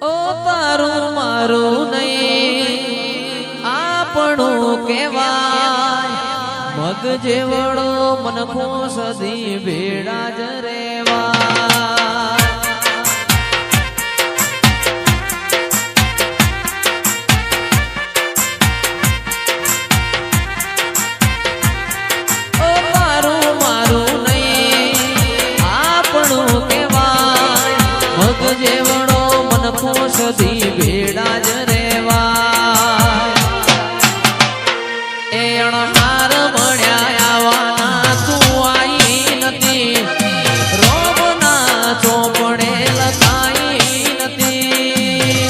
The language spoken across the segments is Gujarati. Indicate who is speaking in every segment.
Speaker 1: ઓ તારું મારું નહીં આપણું કહેવાય મગ જેવડો મનખો સદી ભેળા જ રેવા ઓ તારું મારું નહીં આપણું કહેવાય મગ જેવડો મનખો સદી ભેળા જ રેવા એ અણહાર મળ્યા આવવાના તું આઈ નથી રોમના ચોપડે લખાઈ નથી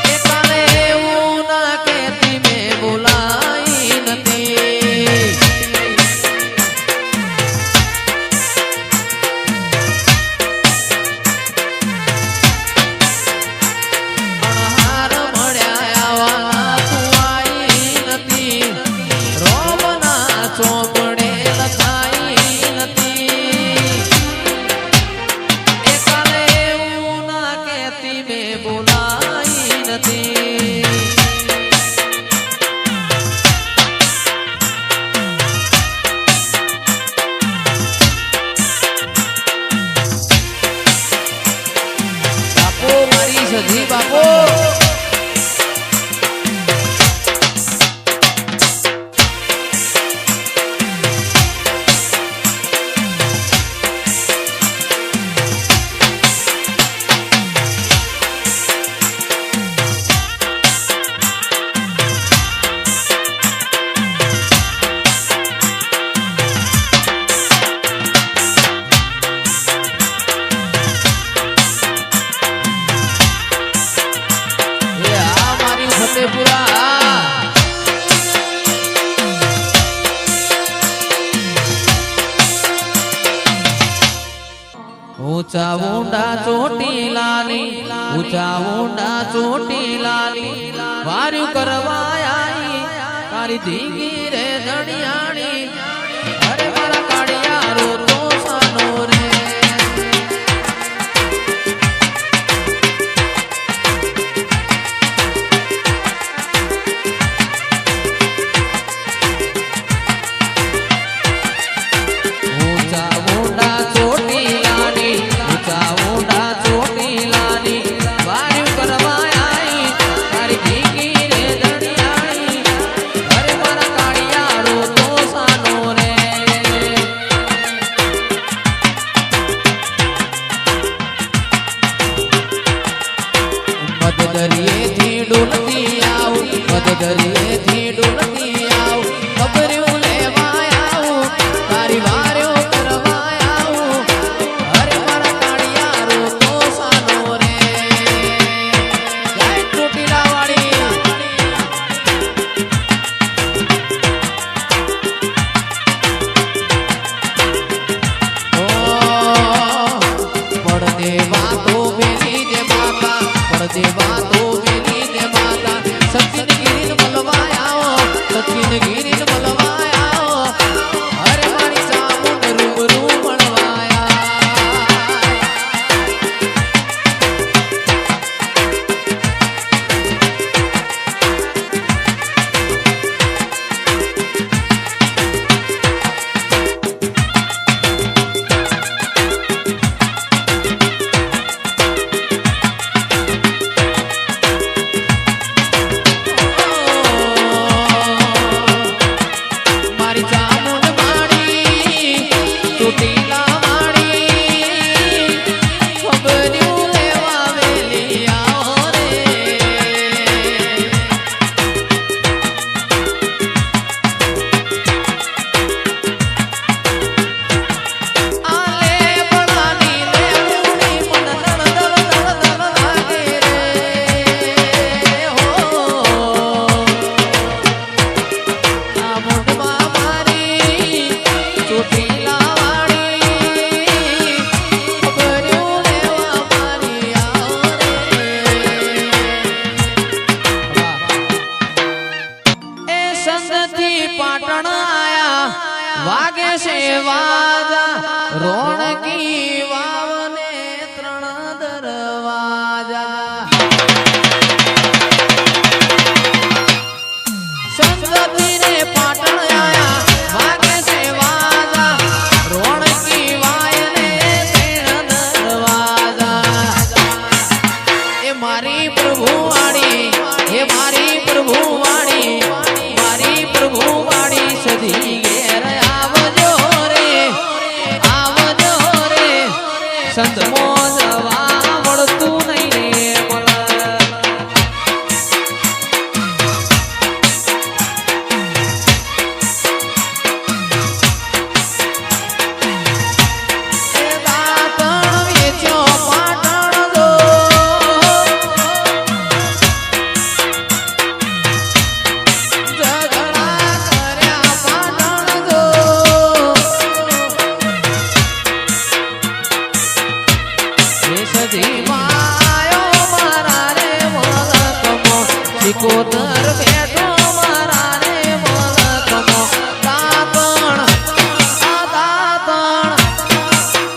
Speaker 1: એ કાલે એવું ના કહેતી મેં બોલાઈ નથી અણહાર મળ્યા આવવાના તું આઈ નથી રોમના ચોપડે લખાઈ નથી એ કાલે એવું ના કહેતી મેં બોલાઈ નથી બાપો મારી સધી બાપો એ આ મારી ફતેપુરા ઊંચા ઊંડા ચોટીલાની ઊંચા ઊંડા ચોટીલાની વાર્યું કરવા આઈ તારી ધીંગી રે ધણિયાણી અરે મારા કાળિયારો તો સાનો રે ઊંચા ઊંડા ચોટીલાની ઊંચા ઊંડા ચોટીલાની વાર્યું કરવા આઈ તારી ધીંગી રે ધણિયાણી અરે મારા કાળિયારો તો સાનો રે મદદરીએથી ડોલતી આવું મદદરીએથી ડોલતી આવું ખબર્યું લેવા આવું તારી વાર્યો કરવા આવું અરે મારા કાળિયારો તો સાનો રે જય ચોટીલાવાળી પડદે વાતો મેલી દે માતા પડદે વાતો મેલી દે માતા સચિન ગીરીન મલવાયા સચિન ગીરીન મલવાયા અરે મારી ચામુંડ રૂબરૂ મળવાયા મારી ચામુંડ માડી ચોટીલા માડી ખબર્યું લેવા વેલી આવો રે આલે બનાની લેવડી મન દળ દળ દળ દળ લાગે રે હો આ મોઢમાં મારી ચોટીલાવાળી ખબર્યું લેવા મારી આવો રે એ સંગથી પાટણ આયા વાગે છે વાજા રોણકી વાવને ત્રણ દરવા મારી પ્રભુ વાણી હે મારી પ્રભુ વાણી મારી પ્રભુ વાણી સધી ઘેર આવજો રે સંત મો જવા મળતું નહીં રે કોતર બેઠો મારા રે મલકમો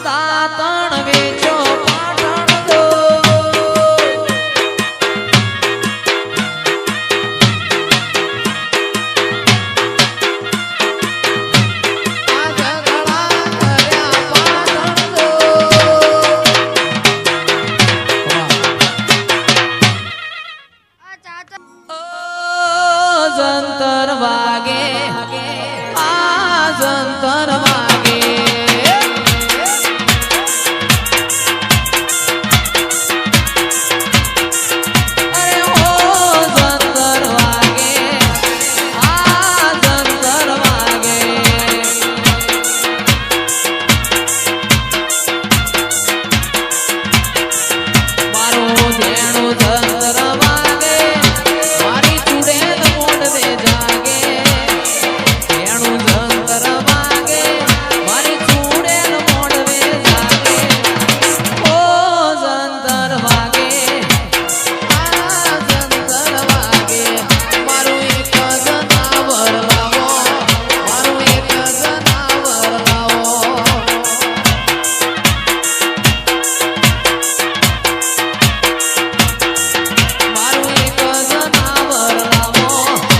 Speaker 1: દાતણ વેચો પાટણ દો આ ઝઘડા કર્યા પાટણ દો જંતર વાગે આ જંતર વાગે અરે હો જંતર વાગે આ જંતર વાગે મારું જેણું જંતર વાગે મારી ચૂડેલ મોડવે જાગે જેણું જંતર વાગે મારી ચૂડેલ મોડવે જાગે ઓ જંતર વાગે આ જંતર વાગે મારું એક જનાવર લાવો મારું એક જનાવર લાવો મારું એક જનાવર લાવો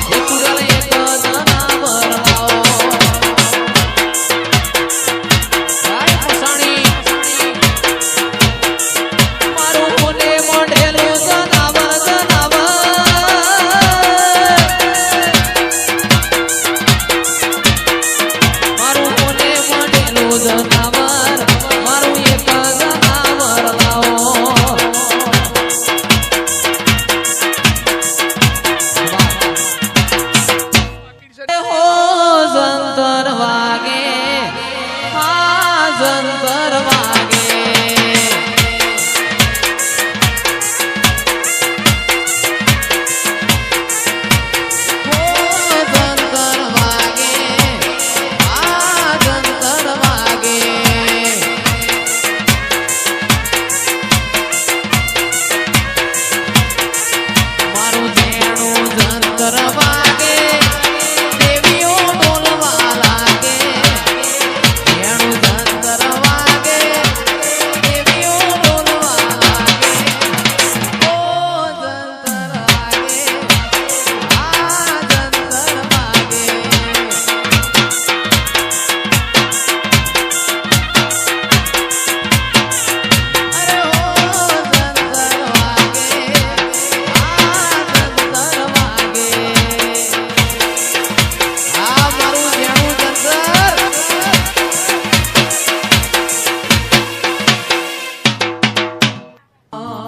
Speaker 1: એ ચૂડેલ એક જનાવર લાવો ગાય પોસાણી મારું મોઢે મોઢેલું જનાવર મારું મોઢે મોઢેલું જનાવર મારું એક જનાવર લાવો હો જંતર વાગે આ જંતર વાગે હો જંતર વાગે આ જંતર વાગે મારું જેણું જંતર વાગે દેવીઓ બોલવા લાગે જેણું જંતર વાગે દેવીઓ બોલવા લાગે ઓ જંતર વાગે આ જંતર વાગે અરે ઓ જંતર વાગે આ જંતર વાગે આ મારું જેણું જંતર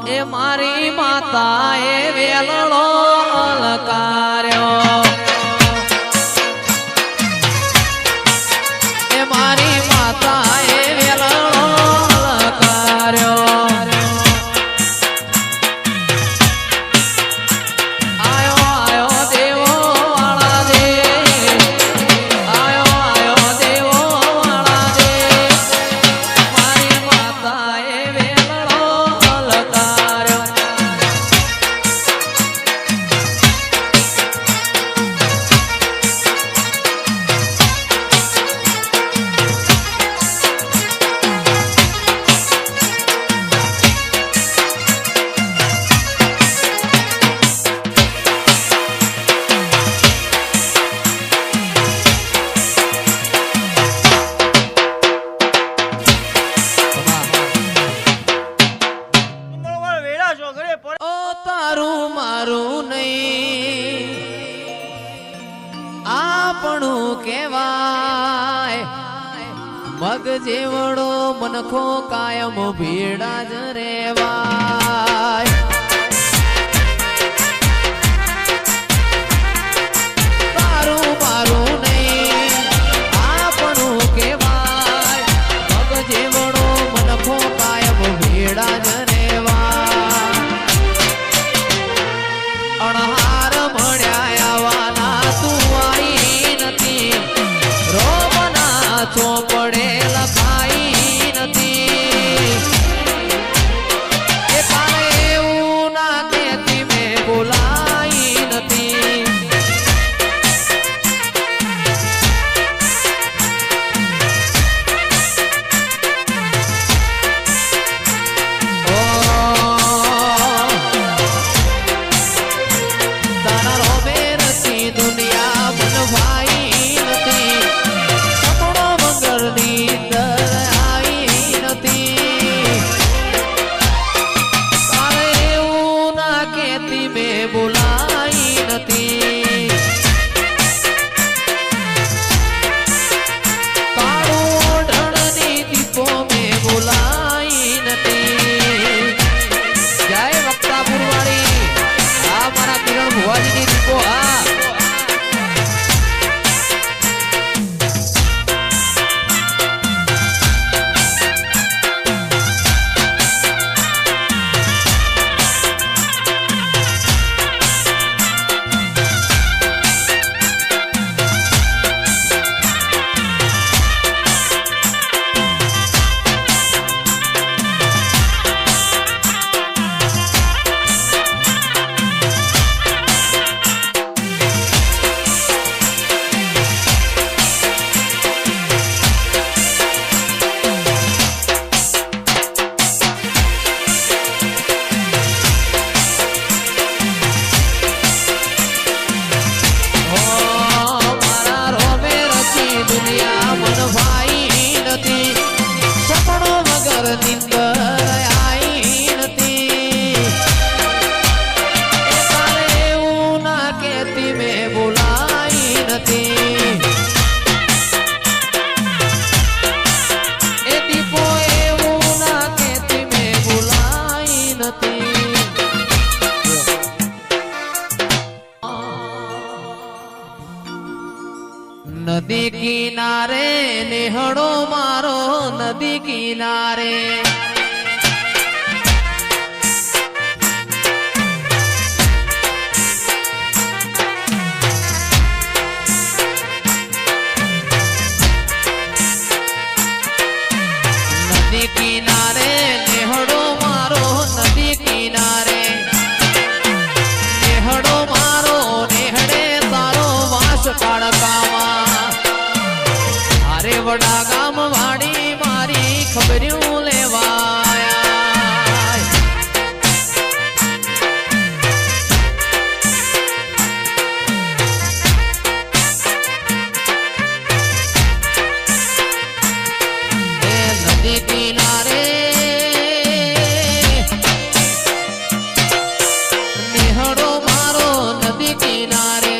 Speaker 1: એ મારી માતા એ વેલણો અલકાર્યો એ મારી માતા એ વેલણો અલકાર્યો આયો આયો દેવો વાળા દે આયો દેવો વાળા દે મારી માતા એ વેલણો અલકાર્યો મારું નહીં આપણું કહેવાય મગ જેવડો મનખો કાયમ ભીડા જ રેવાય તારું મારું નહીં આપણું કહેવાય મગ જેવડો મનખો કાયમ ભીડા જ રેવાય અણહાર મળ્યા આવાના તું આવી નથી રોમના ચોપડે લખાઈ નથી એ કાલે એવું ના કહેતી મેં બોલાઈ નથી તારા રોમે રસી દુનિયા બનવાઈ નથી સપનો વગરની અંદર આવી નથી તારે એવું ના કહેતી મેં બોલાઈ નથી કાળું ઢળની દીપો મેં બોલાઈ નથી જય વક્તાપુર વાળી આ મારા કિરણ ભુવાજીની દીપો આ નદી કિનારે નેહડો મારો નદી કિનારે નદી કિનારે નેહડો મારો નદી કિનારે નેહડો મારો નેહડે તારો વાસ કાળકામાં અરે વડા ગામ વાડી મારી ખબર્યું લેવાય એ નદી કિનારે નેહડો મારો નદી કિનારે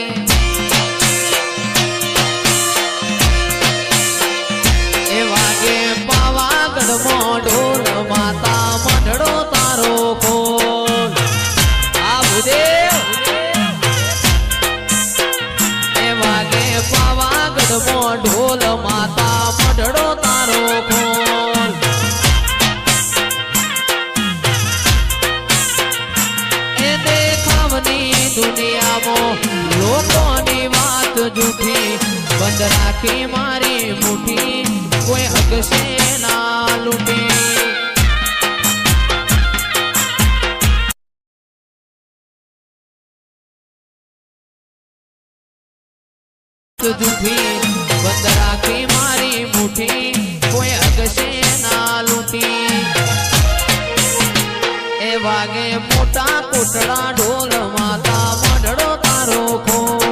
Speaker 1: ઢોલ માતા મંડળો તારો ખોલ આ ભૂદેવ એ વાગે પાવાગઢમાં ઢોલ માતા મંડળો તારો ખોલ એ દેખાવની દુનિયામાં લોકોની વાત જૂઠી બંધ રાખી મારી મુઠ્ઠી કોઈ હકશે ના લૂટી જૂઠી બંધ રાખી મારી મુઠ્ઠી કોઈ હકશે ના લૂટી એ વાગે મોટા કોટડા ઢોલ માતા મંડળો તારો ખોલ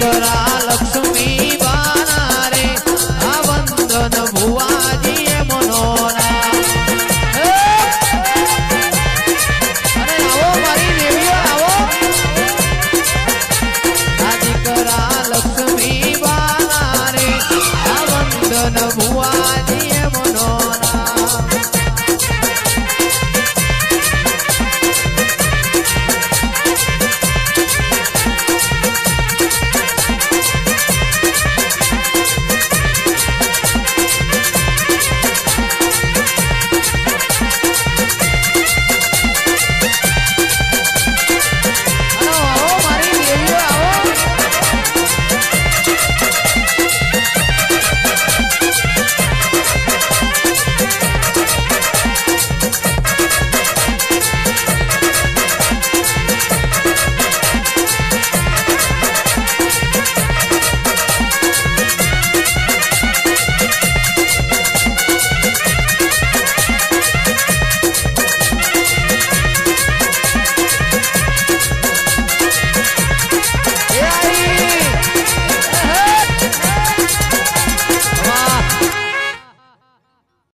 Speaker 1: દીકરા લક્ષ્મી બાના રે આ વંદન ભુવાજી એ મનોના અરે આવો મારી દેવીઓ આવો આ દીકરા લક્ષ્મી બાના રે આ વંદન ભુવાજી